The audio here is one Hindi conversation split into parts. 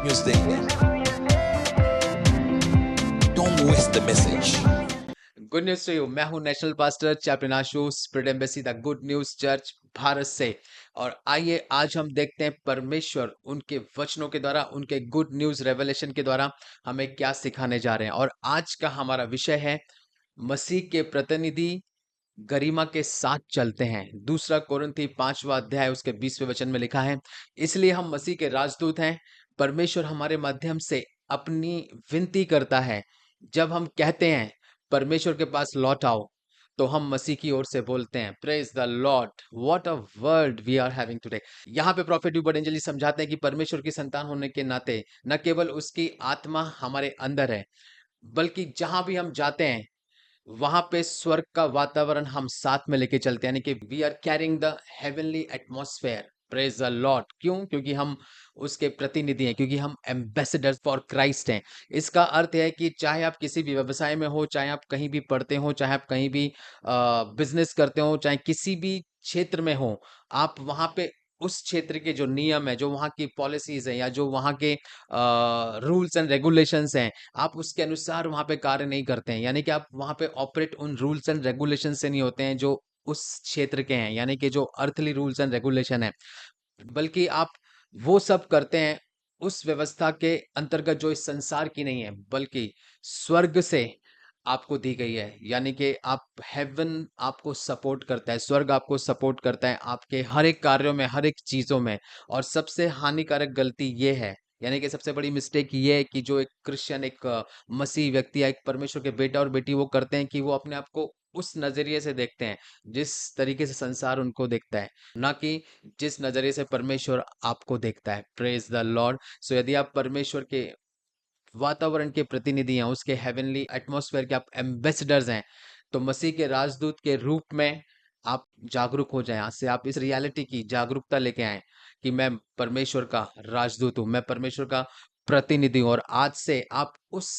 न्यूज देंगे। Don't waste the message. Good news to you. मैं हूं national pastor chaplain Ashu, spread embassy the good news church Bharat से। और आइए आज हम देखते हैं परमेश्वर उनके वचनों के द्वारा, उनके गुड न्यूज रेवलेशन के द्वारा हमें क्या सिखाने जा रहे हैं। और आज का हमारा विषय है मसीह के प्रतिनिधि गरिमा के साथ चलते हैं। दूसरा कोरिन्थी 5वां अध्याय उसके 20वें वचन में लिखा है, इसलिए हम मसीह के राजदूत हैं। परमेश्वर हमारे माध्यम से अपनी विनती करता है। जब हम कहते हैं परमेश्वर के पास लौट आओ, तो हम मसीह की ओर से बोलते हैं praise the Lord. What a word we are having today. यहाँ पे प्रॉफेट ड्यूबर्ट एंजली समझाते हैं कि परमेश्वर की संतान होने के नाते न केवल उसकी आत्मा हमारे अंदर है, बल्कि जहां भी हम जाते हैं वहां पे स्वर्ग का वातावरण हम साथ में लेके चलते हैं, यानी कि we are carrying the heavenly atmosphere. Praise the Lord. क्यों? क्योंकि हम उसके प्रतिनिधि हैं, क्योंकि हम एम्बेसडर फॉर क्राइस्ट हैं। इसका अर्थ है कि चाहे आप किसी भी व्यवसाय में हो, चाहे आप कहीं भी पढ़ते हो, चाहे आप कहीं भी बिजनेस करते हो, चाहे किसी भी क्षेत्र में हो, आप वहां पे उस क्षेत्र के जो नियम है, जो वहां की पॉलिसीज है, या जो वहां के रूल्स एंड रेगुलेशंस हैं, आप उसके अनुसार वहां पे कार्य नहीं करते हैं। यानी कि आप वहां पे ऑपरेट उन रूल्स एंड रेगुलेशन से नहीं होते हैं जो उस क्षेत्र के हैं, यानी कि जो अर्थली रूल्स एंड रेगुलेशन है, बल्कि आप वो सब करते हैं उस व्यवस्था के अंतर्गत जो इस संसार की नहीं है, बल्कि स्वर्ग से आपको दी गई है। यानी कि आप हेवन आपको सपोर्ट करता है, स्वर्ग आपको सपोर्ट करता है आपके हर एक कार्यों में, हर एक चीजों में। और सबसे हानिकारक गलती ये है, यानी कि सबसे बड़ी मिस्टेक ये है कि जो एक क्रिश्चियन, एक मसीह व्यक्ति या एक परमेश्वर के बेटा और बेटी वो करते हैं कि वो अपने आप को उस नजरिए से देखते हैं जिस तरीके से संसार उनको देखता है, ना कि जिस नजरिए से परमेश्वर आपको देखता है। Praise the Lord. सो यदि आप परमेश्वर के वातावरण के प्रतिनिधि हैं, उसके हेवनली एटमॉस्फेयर के आप एम्बेसडर्स हैं, तो मसीह के राजदूत के रूप में आप जागरूक हो जाएं। आज से आप इस रियलिटी की जागरूकता लेके आए कि मैं परमेश्वर का राजदूत हूं, मैं परमेश्वर का प्रतिनिधि हूं। और आज से आप उस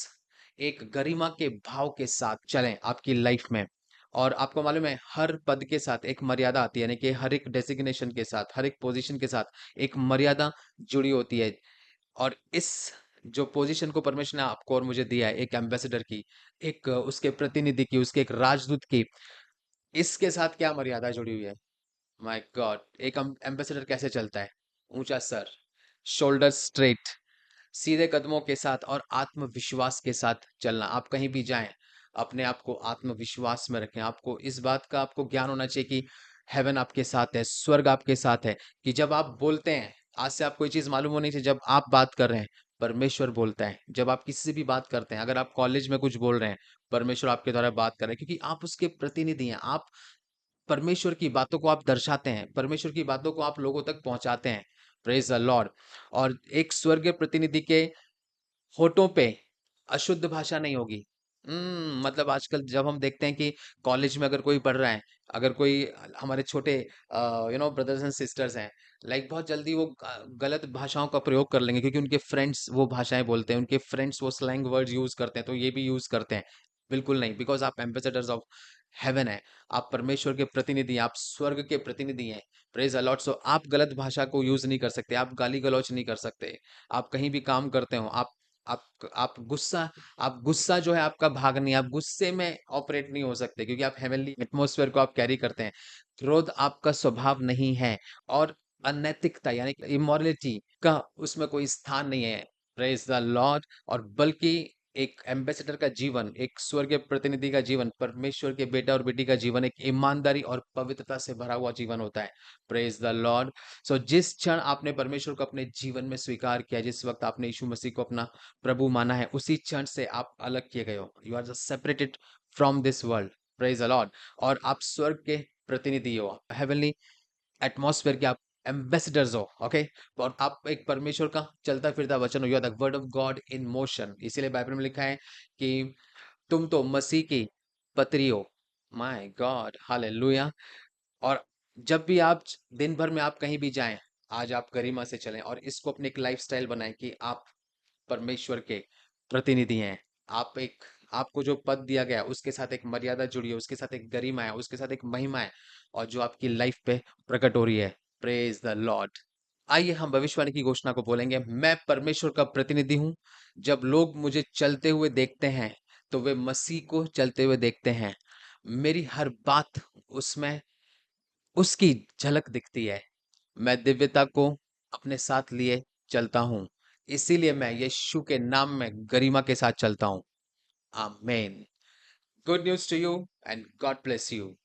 एक गरिमा के भाव के साथ चलें आपकी लाइफ में। और आपको मालूम है हर पद के साथ एक मर्यादा आती है, यानी कि हर एक डेसिग्नेशन के साथ, हर एक पोजीशन के साथ एक मर्यादा जुड़ी होती है। और इस जो पोजीशन को परमेश्वर ने आपको और मुझे दिया है, एक एम्बेसडर की, एक उसके प्रतिनिधि की, उसके एक राजदूत की, इसके साथ क्या मर्यादा जुड़ी हुई है। My God. एक एम्बेसडर कैसे चलता है? ऊंचा सर, शोल्डर स्ट्रेट, सीधे कदमों के साथ और आत्मविश्वास के साथ चलना। आप कहीं भी जाएं, अपने आप को आत्मविश्वास में रखें। आपको इस बात का आपको ज्ञान होना चाहिए कि हेवन आपके साथ है, स्वर्ग आपके साथ है। कि जब आप बोलते हैं, आज से आपको ये चीज मालूम होनी चाहिए, जब आप बात कर रहे हैं परमेश्वर बोलता है। जब आप किसी से भी बात करते हैं, अगर आप कॉलेज में कुछ बोल रहे हैं, परमेश्वर आपके द्वारा बात कर रहे हैं, क्योंकि आप उसके प्रतिनिधि हैं। आप परमेश्वर की बातों को आप दर्शाते हैं, परमेश्वर की बातों को आप लोगों तक पहुंचाते हैं। Praise the Lord. और एक स्वर्गीय प्रतिनिधि के होठों पे अशुद्ध भाषा नहीं होगी। मतलब आजकल जब हम देखते हैं कि कॉलेज में अगर कोई पढ़ रहा है, अगर कोई हमारे छोटे ब्रदर्स एंड सिस्टर्स हैं, लाइक बहुत जल्दी वो गलत भाषाओं का प्रयोग कर लेंगे, क्योंकि उनके फ्रेंड्स वो भाषाएं बोलते हैं, उनके फ्रेंड्स वो स्लैंग वर्ड्स यूज करते हैं, तो ये भी यूज करते हैं। बिल्कुल नहीं, बिकॉज आप एम्बेसडर्स ऑफ हेवन है। आप परमेश्वर के प्रतिनिधि हैं, आप स्वर्ग के प्रतिनिधि हैं। Praise allot. सो आप गलत भाषा को यूज नहीं कर सकते, आप गाली गलौच नहीं कर सकते। आप कहीं भी काम करते हो, आप गुस्सा, आप गुस्सा जो है आपका भाग नहीं, आप गुस्से में ऑपरेट नहीं हो सकते, क्योंकि आप हेवनली एटमॉस्फेयर को आप कैरी करते हैं। क्रोध आपका स्वभाव नहीं है। और अनैतिकता यानी कि इमोरलिटी का उसमें कोई स्थान नहीं है। Praise the Lord. और बल्कि एक एम्बेसडर का जीवन, एक स्वर्गीय प्रतिनिधि का जीवन, परमेश्वर के बेटा और बेटी का जीवन एक ईमानदारी और पवित्रता से भरा हुआ जीवन होता है। Praise the Lord. सो जिस क्षण आपने परमेश्वर को अपने जीवन में स्वीकार किया, जिस वक्त आपने यीशु मसीह को अपना प्रभु माना है, उसी क्षण से आप अलग किए गए हो। You are just separated from this world. Praise the Lord. और आप स्वर्ग के प्रतिनिधि हो, हेवनली एटमॉस्फेयर के आप एम्बेसडर्स हो। ओके। और आप एक परमेश्वर का चलता फिरता वचन हो। You are the word of God in motion. इसीलिए बाइबल में लिखा है कि तुम तो मसीह की पत्री हो। My God, hallelujah. और जब भी आप दिन भर में आप कहीं भी जाएं, आज आप गरिमा से चलें और इसको अपनी एक लाइफस्टाइल बनाएं कि आप परमेश्वर के प्रतिनिधि हैं। आप एक, आपको जो पद दिया गया है, उसके साथ एक मर्यादा जुड़ी है, उसके साथ एक गरिमा है, उसके साथ एक महिमा है, और जो आपकी लाइफ पे प्रकट हो रही है। Praise the Lord. आइए हम भविष्यवाणी की घोषणा को बोलेंगे। मैं परमेश्वर का प्रतिनिधि हूँ। जब लोग मुझे चलते हुए देखते हैं, तो वे मसीह को चलते हुए देखते हैं। मेरी हर बात उसमें उसकी झलक दिखती है। मैं दिव्यता को अपने साथ लिए चलता हूँ। इसीलिए मैं यीशु के नाम में गरिमा के साथ चलता हूँ। आमीन। Good news to you and God bless you.